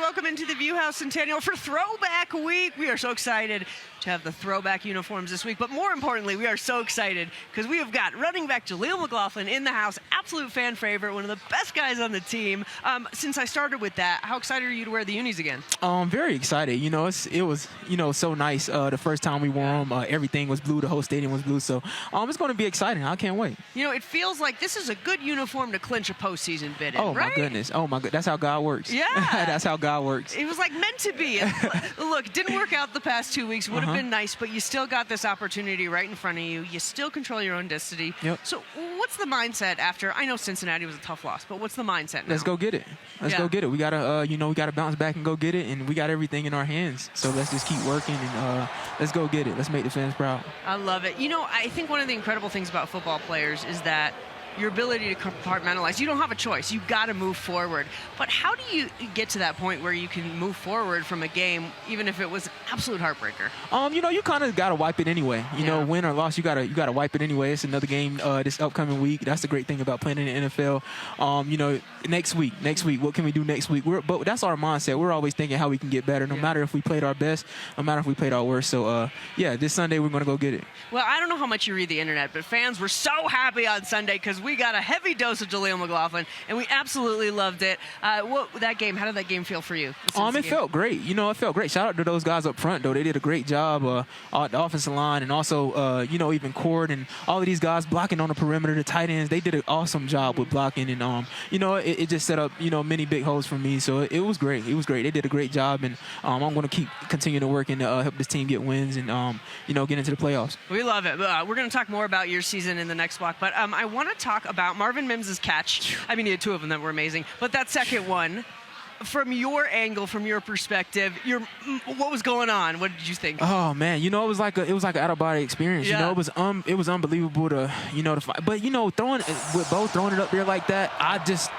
welcome into the Viewhouse Centennial for Throwback Week. We are so excited to have the throwback uniforms this week, but more importantly, we are so excited because we have got running back Jaleel McLaughlin in the house, absolute fan favorite, one of the best guys on the team. Since I started with that, how excited are you to wear the unis again? Very excited. You know, it was so nice. The first time we wore them, everything was blue. The whole stadium was blue. So it's going to be exciting. I can't wait. You know, it feels like this is a good uniform to clinch a postseason bid in, right? My goodness. Oh my goodness. That's how God works. Yeah. That's how God works. It was like meant to be. And look, it didn't work out the past 2 weeks. Would have been nice, but you still got this opportunity right in front of you. You still control your own destiny. Yep. So what's the mindset after? I know Cincinnati was a tough loss, but what's the mindset now? Let's go get it. Let's go get it. We gotta, we gotta bounce back and go get it, and we got everything in our hands. So let's just keep working and let's go get it. Let's make the fans proud. I love it. You know, I think one of the incredible things about football players is that your ability to compartmentalize. You don't have a choice. You've got to move forward. But how do you get to that point where you can move forward from a game, even if it was an absolute heartbreaker? You kind of got to wipe it anyway. You know, win or loss, you gotta wipe it anyway. It's another game this upcoming week. That's the great thing about playing in the NFL. Next week, what can we do next week? But that's our mindset. We're always thinking how we can get better, no matter if we played our best, no matter if we played our worst. So, this Sunday we're going to go get it. Well, I don't know how much you read the internet, but fans were so happy on Sunday because we got a heavy dose of Jaleel McLaughlin, and we absolutely loved it. How did that game feel for you? It felt great. It felt great. Shout out to those guys up front, though. They did a great job on the offensive line, and also, even Cord and all of these guys blocking on the perimeter, the tight ends. They did an awesome job with blocking, and, it just set up, many big holes for me. So it was great. It was great. They did a great job, and I'm going to continue to work and help this team get wins and, get into the playoffs. We love it. We're going to talk more about your season in the next block, but I want to talk about Marvin Mims' catch. I mean, he had two of them that were amazing, but that second one, from your angle, from your perspective, what was going on? What did you think? Oh man, it was like an out of body experience. Yeah. It was unbelievable to fight. But throwing it up there like that, I just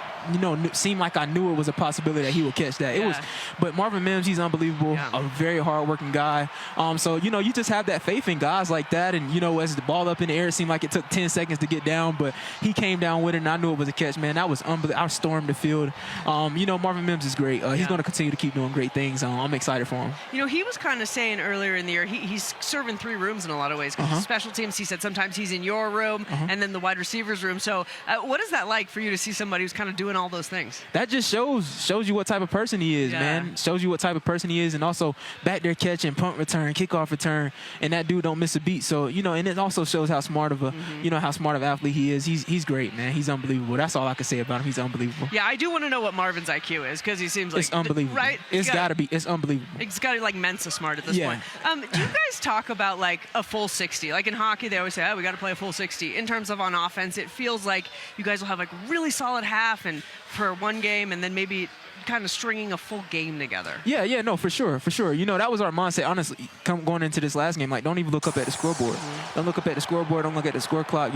seemed like I knew it was a possibility that he would catch that. But Marvin Mims, he's unbelievable, a very hard-working guy. So, you just have that faith in guys like that. And, as the ball up in the air, it seemed like it took 10 seconds to get down, but he came down with it, and I knew it was a catch, man. That was unbelievable. I stormed the field. Marvin Mims is great. He's going to continue to keep doing great things. I'm excited for him. He was kind of saying earlier in the year, he's serving three rooms in a lot of ways. Because special teams, he said sometimes he's in your room and then the wide receivers room. So what is that like for you to see somebody who's kind of doing all those things? That just shows you what type of person he is, man. Shows you what type of person he is, and also back there catching, punt return, kickoff return, and that dude don't miss a beat. So and it also shows how smart of how smart of athlete he is. He's great, man. He's unbelievable. That's all I can say about him. He's unbelievable. Yeah, I do want to know what Marvin's IQ is because he seems like it's unbelievable. Right? It's got to be. It's unbelievable. It's got to be like Mensa smart at this point. Do you guys talk about like a full 60? Like in hockey, they always say, we got to play a full 60. In terms of on offense, it feels like you guys will have like really solid half and for one game and then maybe kind of stringing a full game together. Yeah, no, for sure. That was our mindset, honestly, going into this last game. Like, don't even look up at the scoreboard. Don't look up at the scoreboard. Don't look at the score clock.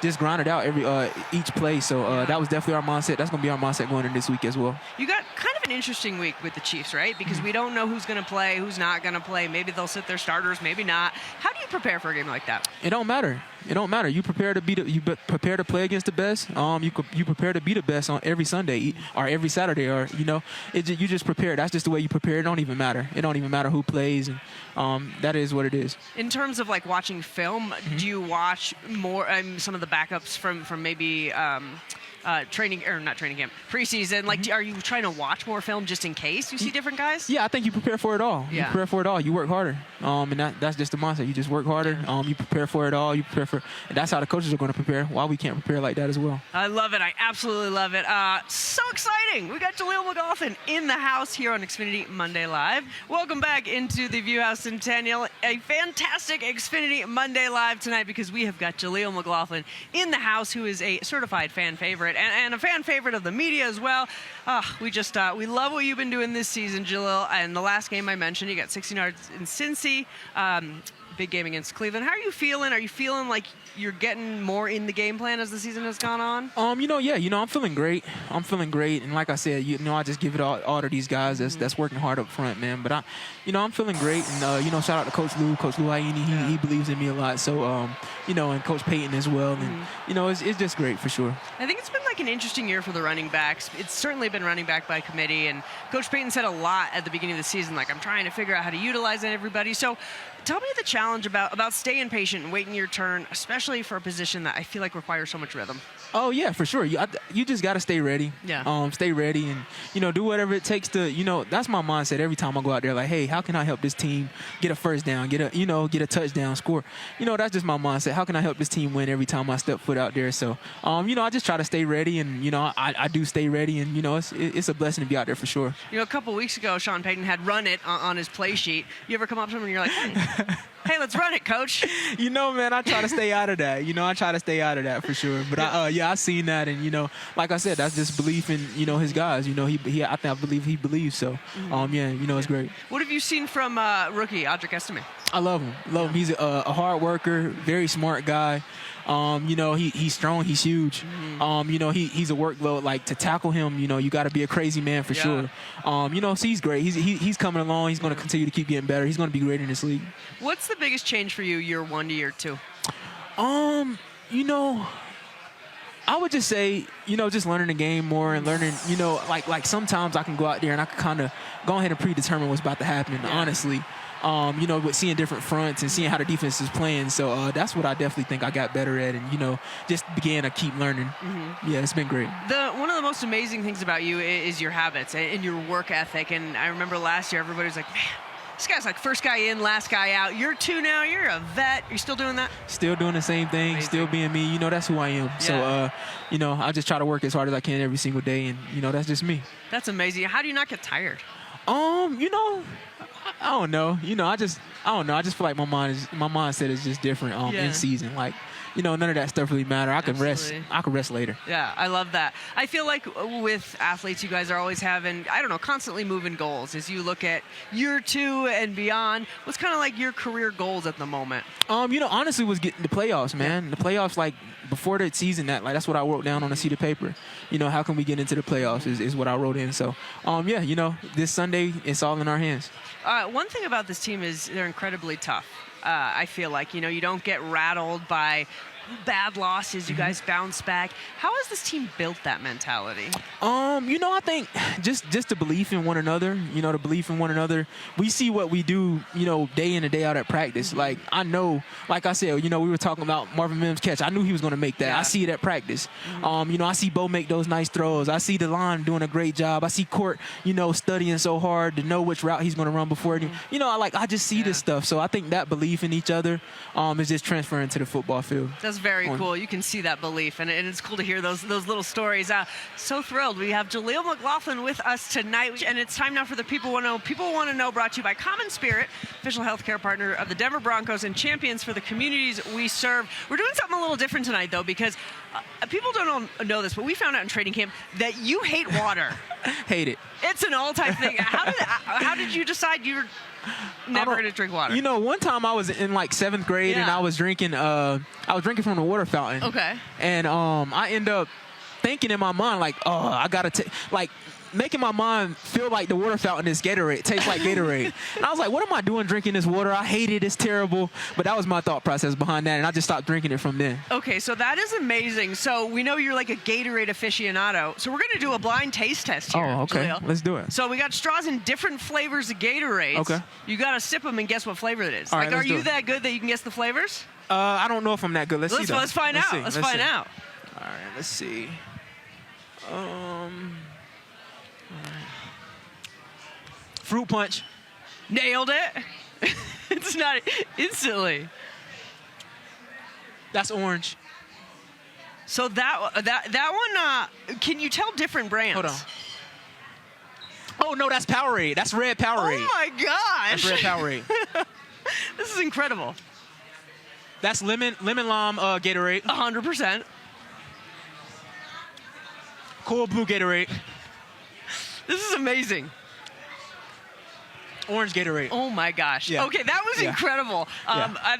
Just grind it out each play. So that was definitely our mindset. That's going to be our mindset going into this week as well. You got kind of an interesting week with the Chiefs, right? Because we don't know who's going to play, who's not going to play. Maybe they'll sit their starters, maybe not. How do you prepare for a game like that? It don't matter. You prepare to play against the best. You prepare to be the best on every Sunday or every Saturday, or you just prepare. That's just the way you prepare. It don't even matter. It don't even matter who plays, and that is what it is. In terms of like watching film, do you watch more some of the backups from maybe not training camp, preseason? Like, are you trying to watch more film just in case you see different guys? Yeah, I think you prepare for it all. You prepare for it all. You work harder, and that's just the mindset. You just work harder. You prepare for it all. And that's how the coaches are going to prepare. Why we can't prepare like that as well. I love it. I absolutely love it. So exciting. We got Jaleel McLaughlin in the house here on Xfinity Monday Live. Welcome back into the Viewhouse Centennial. A fantastic Xfinity Monday Live tonight because we have got Jaleel McLaughlin in the house, who is a certified fan favorite and a fan favorite of the media as well. We love what you've been doing this season, Jaleel. And the last game I mentioned, you got 16 yards in Cincy. Big game against Cleveland. How are you feeling? Are you feeling like you're getting more in the game plan as the season has gone on? I'm feeling great. And like I said, I just give it all to these guys that's working hard up front, man. But I'm feeling great. And, shout out to Coach Lou Aini. He believes in me a lot. So, and Coach Payton as well. And, it's just great for sure. I think it's been like an interesting year for the running backs. It's certainly been running back by committee, and Coach Payton said a lot at the beginning of the season, like, I'm trying to figure out how to utilize everybody. So tell me the challenge about staying patient and waiting your turn, especially for a position that I feel like requires so much rhythm. Oh, yeah, for sure. You just got to stay ready. Yeah. Stay ready and, do whatever it takes to, that's my mindset every time I go out there. Like, hey, how can I help this team get a first down, get a touchdown, score? That's just my mindset. How can I help this team win every time I step foot out there? So, I just try to stay ready, and, I do stay ready, and, it's a blessing to be out there for sure. A couple weeks ago, Sean Payton had run it on his play sheet. You ever come up to him and you're like, hey, let's run it, Coach? Man, I try to stay out of that. I try to stay out of that for sure. But, I seen that, and, like I said, that's just belief in, his guys. I believe he believes. So, it's great. What have you seen from rookie Audric Estime? I love him. He's a hard worker, very smart guy. He's strong. He's huge. He's a workload. Like, to tackle him, you got to be a crazy man for sure. So he's great. He's coming along. He's going to continue to keep getting better. He's going to be great in this league. What's the biggest change for you year 1 to year 2? I would just say, just learning the game more and learning, like sometimes I can go out there and I can kind of go ahead and predetermine what's about to happen, honestly. With seeing different fronts and seeing how the defense is playing. So that's what I definitely think I got better at, and, just began to keep learning. Yeah, it's been great. One of the most amazing things about you is your habits and your work ethic. And I remember last year, everybody was like, man, this guy's like first guy in, last guy out. You're 2 now. You're a vet. You're still doing that? Still doing the same thing. Amazing. Still being me. That's who I am. Yeah. So, I just try to work as hard as I can every single day, and, that's just me. That's amazing. How do you not get tired? I don't know. I don't know. I just feel like my mindset is just different in season. Like, none of that stuff really matter. I can rest. I can rest later. Yeah, I love that. I feel like with athletes, you guys are always having, constantly moving goals. As you look at year 2 and beyond, what's kind of like your career goals at the moment? Honestly, was getting the playoffs, man. The playoffs, like, before the season, that's what I wrote down on a sheet of paper. How can we get into the playoffs is what I wrote in. So, this Sunday, it's all in our hands. One thing about this team is they're incredibly tough. I feel like, you don't get rattled by bad losses. You guys bounce back. How has this team built that mentality? I think just the belief in one another, the belief in one another. We see what we do, day in and day out at practice. Like, I know, like I said, we were talking about Marvin Mims' catch. I knew he was going to make that. Yeah. I see it at practice. I see Bo make those nice throws. I see the line doing a great job. I see Court, studying so hard to know which route he's going to run before it. I just see this stuff. So I think that belief in each other is just transferring to the football field. That's very cool. You can see that belief, and it's cool to hear those little stories. So thrilled. We have Jaleel McLaughlin with us tonight, and it's time now for the People Want to Know. People Want to Know, brought to you by Common Spirit, official healthcare partner of the Denver Broncos and champions for the communities we serve. We're doing something a little different tonight, though, because people don't know this, but we found out in training camp that you hate water. Hate it. It's an all-time thing. How did you decide you were never going to drink water? One time I was in like 7th grade and I was drinking from the water fountain. Okay. And I end up thinking in my mind, like, oh, I got to take, like, making my mind feel like the water fountain is Gatorade. It tastes like Gatorade. And I was like, what am I doing drinking this water? I hate it. It's terrible. But that was my thought process behind that, and I just stopped drinking it from then. Okay, so that is amazing. So we know you're like a Gatorade aficionado. So we're going to do a blind taste test here. Oh, okay. Jaleel. Let's do it. So we got straws in different flavors of Gatorades. Okay. You got to sip them and guess what flavor it is. All right, are you that good that you can guess the flavors? I don't know if I'm that good. Let's see. Let's find out. Let's find out. All right, let's see. All right. Fruit punch. Nailed it. It's not instantly. That's orange. So that one, can you tell different brands? Hold on. Oh, no, that's Powerade. That's red Powerade. Oh, my gosh. That's red Powerade. This is incredible. That's lemon lime Gatorade. 100%. Cool blue Gatorade. This is amazing. Orange Gatorade. Oh my gosh. Yeah. Okay, that was incredible.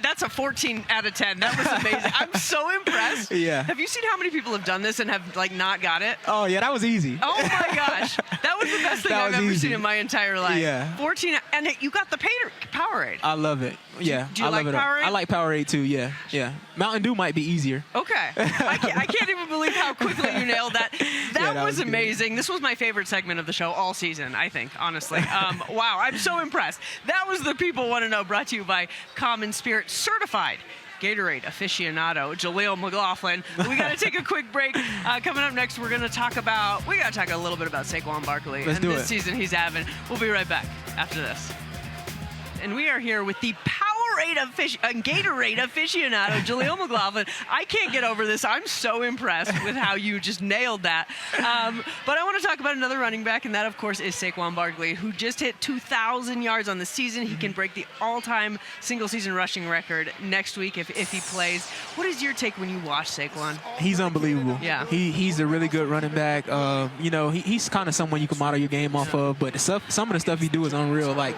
That's a 14 out of 10. That was amazing. I'm so impressed. Yeah. Have you seen how many people have done this and have like not got it? Oh yeah, that was easy. Oh my gosh. That was the best thing I've ever seen in my entire life. Yeah. 14, and you got the Powerade. I love it. Yeah. Do you I like love it. Powerade? I like Powerade too. Yeah. Yeah. Mountain Dew might be easier. Okay. I can't even believe how quickly you nailed that. That was good. amazing. This was my favorite segment of the show all season, I think, honestly. Wow, I'm so impressed. That was the People Want to Know, brought to you by Common Spirit Certified Gatorade Aficionado, Jaleel McLaughlin. We got to take a quick break. Coming up next, we got to talk a little bit about Saquon Barkley Let's and do this it. season he's having. We'll be right back after this. And we are here with the Gatorade Aficionado, Jaleel McLaughlin. I can't get over this. I'm so impressed with how you just nailed that. But I want to talk about another running back, and that, of course, is Saquon Barkley, who just hit 2,000 yards on the season. He can break the all-time single-season rushing record next week if he plays. What is your take when you watch Saquon? He's unbelievable. Yeah. He's a really good running back. He's kind of someone you can model your game off of, but some of the stuff he do is unreal. Like,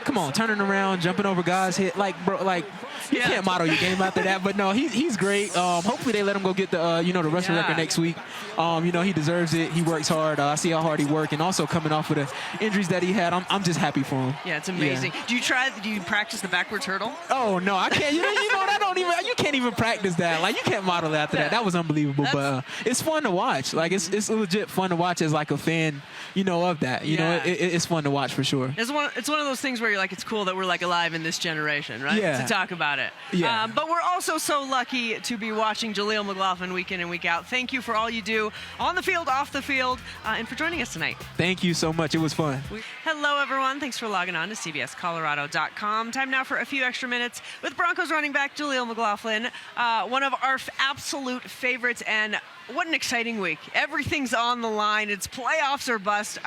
come on, turning around, jumping over guys, hit, like, bro, like, you can't model your game after that. But no, he's great. Hopefully they let him go get the the rushing record next week. He deserves it. He works hard. I see how hard he works, and also coming off of the injuries that he had, I'm just happy for him. Yeah, it's amazing. Yeah. Do you practice the backwards hurdle? Oh no, I can't. You can't even practice that. Like, you can't model after that. That was unbelievable. But it's fun to watch. Like, it's legit fun to watch as like a fan, of that. It's fun to watch for sure. It's one of those things where you're like, it's cool that we're like alive in this generation, right? Yeah. To talk about it. Yeah. But we're also so lucky to be watching Jaleel McLaughlin week in and week out. Thank you for all you do on the field, off the field, and for joining us tonight. Thank you so much. It was fun. Hello, everyone. Thanks for logging on to CBSColorado.com. Time now for a few extra minutes with Broncos running back Jaleel McLaughlin, one of our absolute favorites, and what an exciting week. Everything's on the line. It's playoffs or bust.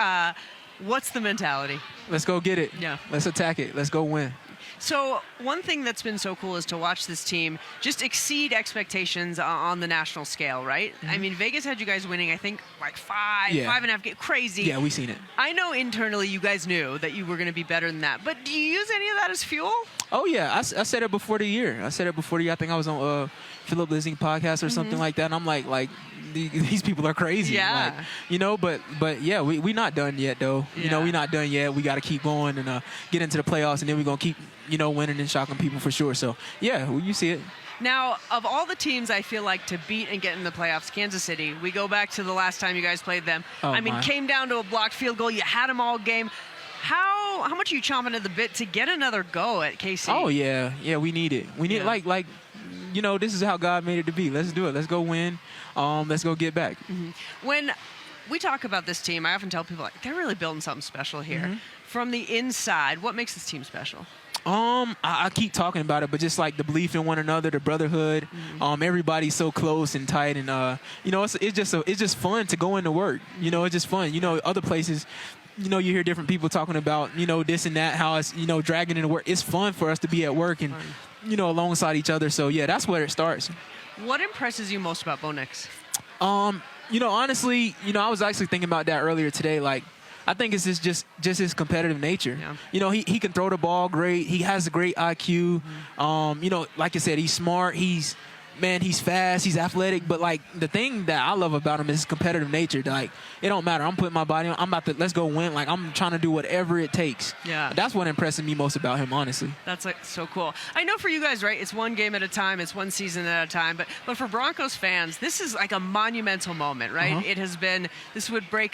What's the mentality? Let's go get it. Yeah. Let's attack it. Let's go win. So one thing that's been so cool is to watch this team just exceed expectations on the national scale, right? Mm-hmm. I mean, Vegas had you guys winning, I think, like 5.5, crazy. Yeah, we've seen it. I know internally you guys knew that you were going to be better than that, but do you use any of that as fuel? Oh, yeah. I said it before the year. I think I was on Philip Lissing podcast or something like that, and I'm like these people are crazy. Yeah. Like, but yeah, we not done yet, though. Yeah. We not done yet. We got to keep going and get into the playoffs, and then we're going to keep, winning and shocking people for sure. So, yeah, you see it. Now, of all the teams I feel like to beat and get in the playoffs, Kansas City, we go back to the last time you guys played them. Came down to a blocked field goal. You had them all game. How much are you chomping at the bit to get another go at KC? Oh, yeah. Yeah, we need it. We need it this is how God made it to be. Let's do it. Let's go win. Let's go get back. Mm-hmm. When we talk about this team, I often tell people, like, they're really building something special here. Mm-hmm. From the inside, what makes this team special? I keep talking about it, but just like the belief in one another, the brotherhood, everybody's so close and tight, and it's just fun to go into work. It's just fun. Other places, you hear different people talking about this and that, how it's dragging into work. It's fun for us to be at work and alongside each other. So yeah, that's where it starts. What impresses you most about Bo Nix? Honestly, I was actually thinking about that earlier today. Like, I think it's just his competitive nature. Yeah. He can throw the ball great. He has a great IQ. Like I said, he's smart. He's fast. He's athletic. But like, the thing that I love about him is his competitive nature. Like, it don't matter. I'm putting my body on. Let's go win. Like, I'm trying to do whatever it takes. Yeah. That's what impresses me most about him, honestly. That's like so cool. I know for you guys, right? It's one game at a time. It's one season at a time. But for Broncos fans, this is like a monumental moment, right? Uh-huh. It has been. This would break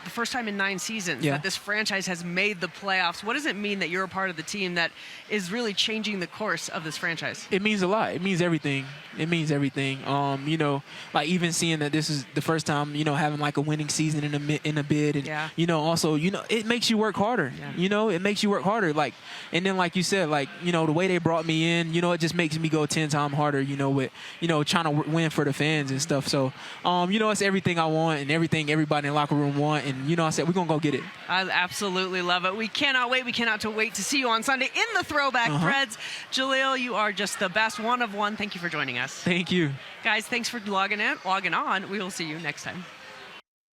the first time in 9 seasons that this franchise has made the playoffs. What does it mean that you're a part of the team that is really changing the course of this franchise? It means a lot. It means everything. It means everything. Like, even seeing that this is the first time, having like a winning season in a bid, and also, it makes you work harder. Yeah. It makes you work harder. Like, and then like you said, like, the way they brought me in, it just makes me go 10 times harder. With trying to win for the fans and stuff. So, it's everything I want and everything everybody in the locker room want. And I said we're gonna go get it. I absolutely love it. We cannot wait. We cannot wait to see you on Sunday in the Throwback Threads. Jaleel, you are just the best. One of one. Thank you for joining us. Thank you, guys. Thanks for logging on. We will see you next time.